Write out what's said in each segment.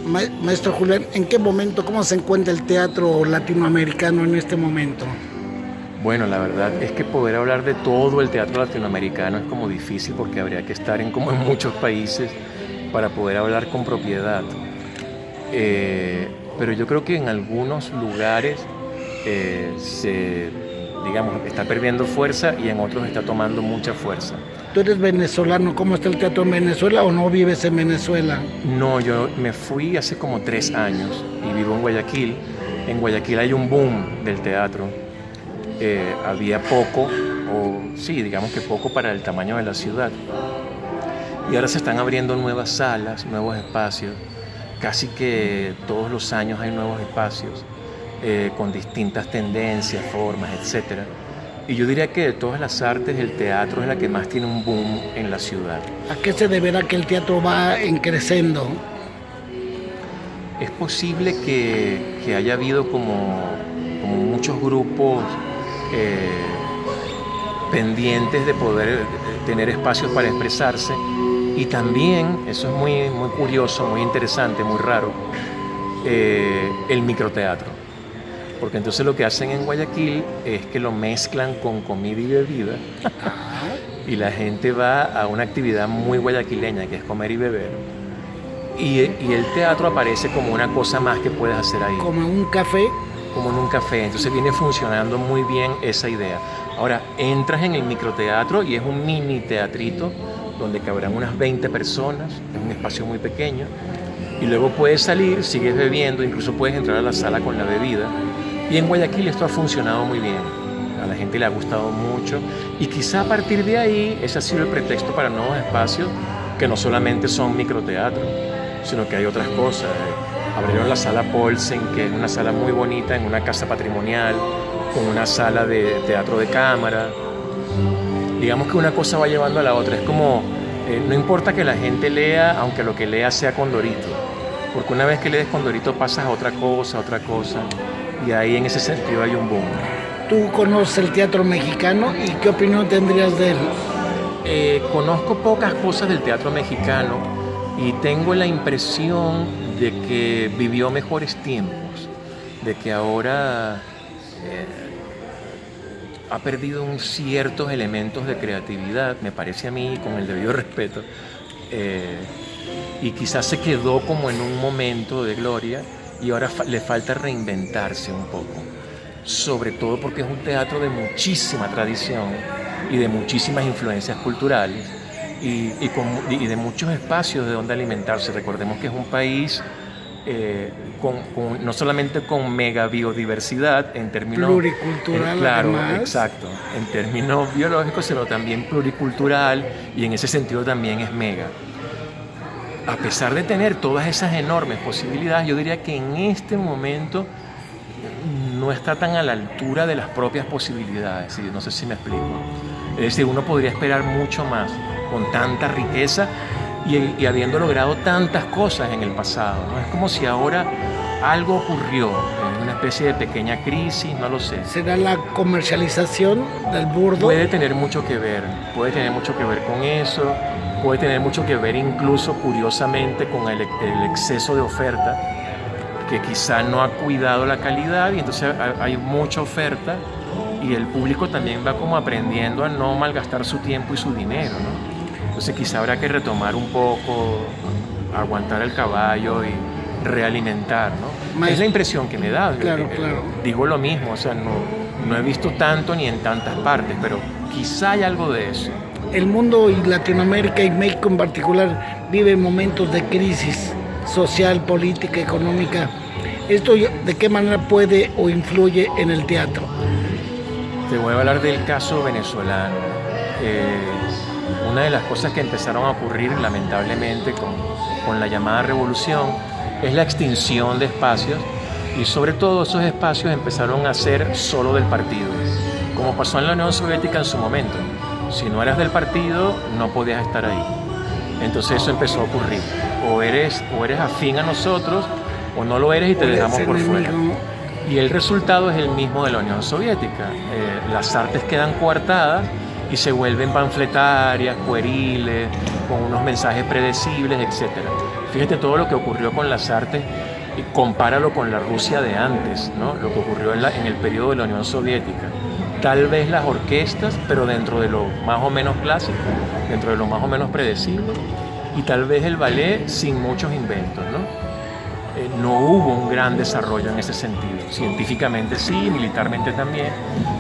Maestro Julián, ¿en qué momento, cómo se encuentra el teatro latinoamericano en este momento? Bueno, la verdad es que poder hablar de todo el teatro latinoamericano es como difícil porque habría que estar como en muchos países para poder hablar con propiedad. Pero yo creo que en algunos lugares digamos, está perdiendo fuerza y en otros está tomando mucha fuerza. Tú eres venezolano, ¿cómo está el teatro en Venezuela o no vives en Venezuela? No, yo me fui hace como 3 años y vivo en Guayaquil. En Guayaquil hay un boom del teatro. Había poco, o sí, digamos que poco para el tamaño de la ciudad. Y ahora se están abriendo nuevas salas, nuevos espacios. Casi que todos los años hay nuevos espacios con distintas tendencias, formas, etc. Y yo diría que de todas las artes, el teatro es la que más tiene un boom en la ciudad. ¿A qué se deberá que el teatro va en creciendo? Es posible que haya habido como muchos grupos pendientes de poder tener espacios para expresarse, y también, eso es muy, muy curioso, muy interesante, muy raro, el microteatro. Porque entonces lo que hacen en Guayaquil es que lo mezclan con comida y bebida y la gente va a una actividad muy guayaquileña que es comer y beber. Y el teatro aparece como una cosa más que puedes hacer ahí. Como en un café. Como en un café. Entonces viene funcionando muy bien esa idea. Ahora, entras en el microteatro y es un mini teatrito donde cabrán unas 20 personas, es un espacio muy pequeño, y luego puedes salir, sigues bebiendo, incluso puedes entrar a la sala con la bebida. Y en Guayaquil esto ha funcionado muy bien. A la gente le ha gustado mucho y quizá a partir de ahí ese ha sido el pretexto para nuevos espacios que no solamente son microteatro, sino que hay otras cosas. Abrieron la sala Paulsen, que es una sala muy bonita en una casa patrimonial, con una sala de teatro de cámara. Digamos que una cosa va llevando a la otra. Es como, no importa que la gente lea, aunque lo que lea sea Condorito, porque una vez que lees Condorito pasas a otra cosa, y ahí en ese sentido hay un boom. ¿Tú conoces el teatro mexicano y qué opinión tendrías de él? Conozco pocas cosas del teatro mexicano y tengo la impresión de que vivió mejores tiempos, de que ahora ha perdido ciertos elementos de creatividad, me parece a mí, con el debido respeto, y quizás se quedó como en un momento de gloria y ahora le falta reinventarse un poco, sobre todo porque es un teatro de muchísima tradición y de muchísimas influencias culturales y de muchos espacios de donde alimentarse. Recordemos que es un país no solamente con mega biodiversidad en términos pluricultural, claro, además. Exacto, en términos biológicos, sino también pluricultural, y en ese sentido también es mega. A pesar de tener todas esas enormes posibilidades, yo diría que en este momento no está tan a la altura de las propias posibilidades, ¿sí? No sé si me explico. Es decir, uno podría esperar mucho más con tanta riqueza y habiendo logrado tantas cosas en el pasado, ¿no? Es como si ahora algo ocurrió, una especie de pequeña crisis, no lo sé. ¿Será la comercialización del burdo? Puede tener mucho que ver con eso, puede tener mucho que ver incluso curiosamente con el exceso de oferta, que quizá no ha cuidado la calidad y entonces hay mucha oferta y el público también va como aprendiendo a no malgastar su tiempo y su dinero, ¿no? Entonces quizá habrá que retomar un poco, aguantar el caballo y realimentar, ¿no? Es la impresión que me da. Claro. Digo lo mismo, o sea, no he visto tanto ni en tantas partes, pero quizá hay algo de eso. El mundo y Latinoamérica y México en particular vive momentos de crisis social, política, económica. ¿Esto de qué manera puede o influye en el teatro? Te voy a hablar del caso venezolano. Una de las cosas que empezaron a ocurrir lamentablemente con la llamada revolución es la extinción de espacios, y sobre todo esos espacios empezaron a ser solo del partido, como pasó en la Unión Soviética en su momento. Si no eras del partido no podías estar ahí. Entonces eso empezó a ocurrir. O eres afín a nosotros o no lo eres y te dejamos por fuera. Y el resultado es el mismo de la Unión Soviética. Las artes quedan coartadas y se vuelven panfletarias, pueriles, con unos mensajes predecibles, etc. fíjate todo lo que ocurrió con las artes y compáralo con la Rusia de antes, ¿no? Lo que ocurrió en el periodo de la Unión Soviética. Tal vez las orquestas, pero dentro de lo más o menos clásico, dentro de lo más o menos predecible, y tal vez el ballet sin muchos inventos, ¿no? No hubo un gran desarrollo en ese sentido. Científicamente sí, militarmente también,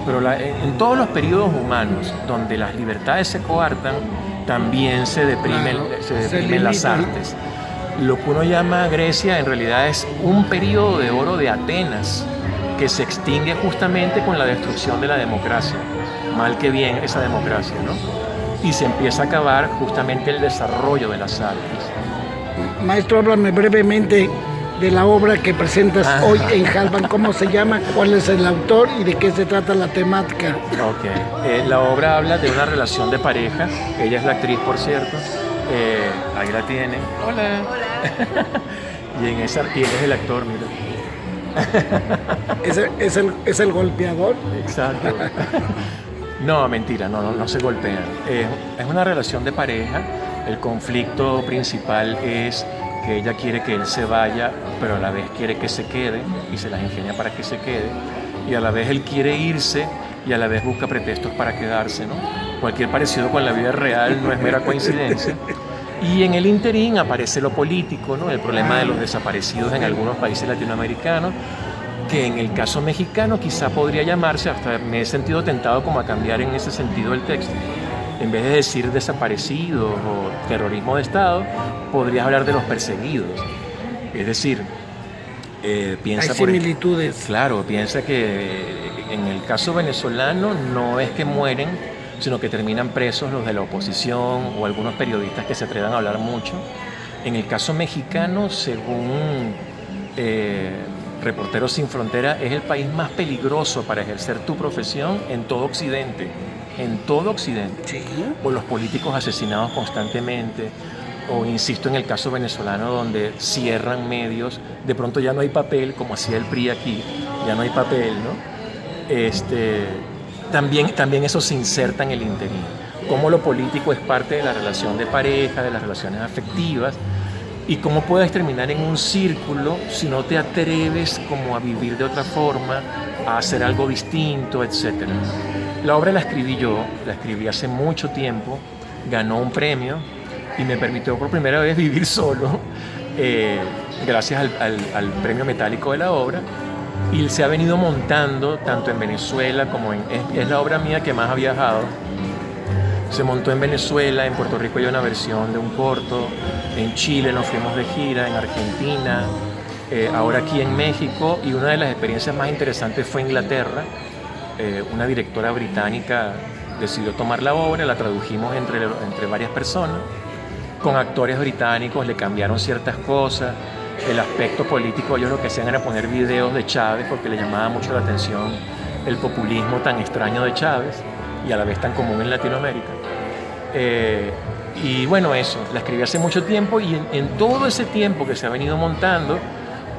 pero en todos los periodos humanos donde las libertades se coartan, también se deprimen las artes. Lo que uno llama Grecia en realidad es un periodo de oro de Atenas que se extingue justamente con la destrucción de la democracia, mal que bien esa democracia, ¿no? Y se empieza a acabar justamente el desarrollo de las artes. Maestro, háblame brevemente de la obra que presentas hoy en Halban. ¿Cómo se llama? ¿Cuál es el autor? ¿Y de qué se trata la temática? Ok. La obra habla de una relación de pareja. Ella es la actriz, por cierto. Ahí la tienen. Hola. Hola. y él es el actor, mira. ¿Es el golpeador? Exacto. No, mentira, no se golpean. Es una relación de pareja. El conflicto principal es que ella quiere que él se vaya, pero a la vez quiere que se quede y se las ingenia para que se quede, y a la vez él quiere irse y a la vez busca pretextos para quedarse, ¿no? Cualquier parecido con la vida real no es mera coincidencia. Y en el interín aparece lo político, ¿no? El problema de los desaparecidos en algunos países latinoamericanos, que en el caso mexicano quizá podría llamarse, hasta me he sentido tentado como a cambiar en ese sentido el texto. En vez de decir desaparecidos o terrorismo de Estado, podrías hablar de los perseguidos. Es decir, piensa... Hay similitudes. Claro, piensa que en el caso venezolano no es que mueren, sino que terminan presos los de la oposición o algunos periodistas que se atrevan a hablar mucho. En el caso mexicano, según Reporteros Sin Frontera, es el país más peligroso para ejercer tu profesión en todo Occidente. En todo Occidente, ¿Sí? O los políticos asesinados constantemente, o insisto en el caso venezolano donde cierran medios, de pronto ya no hay papel, como hacía el PRI aquí, ya no hay papel, ¿no? También eso se inserta en el interín, cómo lo político es parte de la relación de pareja, de las relaciones afectivas, y cómo puedes terminar en un círculo si no te atreves como a vivir de otra forma, a hacer algo distinto, etc. La obra la escribí yo, la escribí hace mucho tiempo, ganó un premio y me permitió por primera vez vivir solo, gracias al premio metálico de la obra, y se ha venido montando tanto en Venezuela como es la obra mía que más ha viajado. Se montó en Venezuela, en Puerto Rico hay una versión de un corto, en Chile nos fuimos de gira, en Argentina, ahora aquí en México, y una de las experiencias más interesantes fue Inglaterra. Una directora británica decidió tomar la obra, la tradujimos entre varias personas, con actores británicos, le cambiaron ciertas cosas, el aspecto político, ellos lo que hacían era poner videos de Chávez porque le llamaba mucho la atención el populismo tan extraño de Chávez y a la vez tan común en Latinoamérica. Y bueno, eso, la escribí hace mucho tiempo y en todo ese tiempo que se ha venido montando,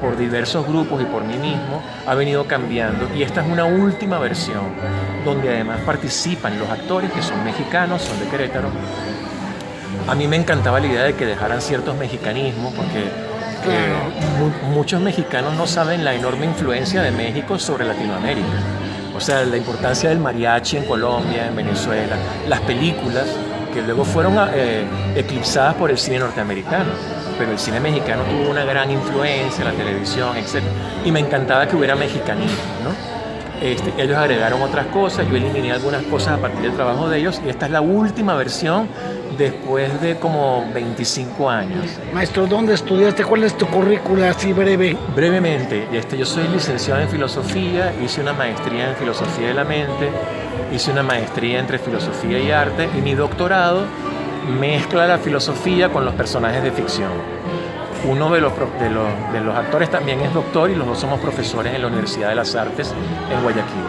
por diversos grupos y por mí mismo, ha venido cambiando, y esta es una última versión donde además participan los actores que son mexicanos, son de Querétaro. A mí me encantaba la idea de que dejaran ciertos mexicanismos porque muchos mexicanos no saben la enorme influencia de México sobre Latinoamérica. O sea, la importancia del mariachi en Colombia, en Venezuela, las películas que luego fueron eclipsadas por el cine norteamericano, pero el cine mexicano tuvo una gran influencia, la televisión, etc. Y me encantaba que hubiera mexicanismo, ¿no? Ellos agregaron otras cosas, yo eliminé algunas cosas a partir del trabajo de ellos, y esta es la última versión después de como 25 años. Maestro, ¿dónde estudiaste? ¿Cuál es tu currícula, así breve? Brevemente, yo soy licenciado en filosofía, hice una maestría en filosofía de la mente, hice una maestría entre filosofía y arte, y mi doctorado mezcla la filosofía con los personajes de ficción. Uno de los actores también es doctor y los dos somos profesores en la Universidad de las Artes en Guayaquil.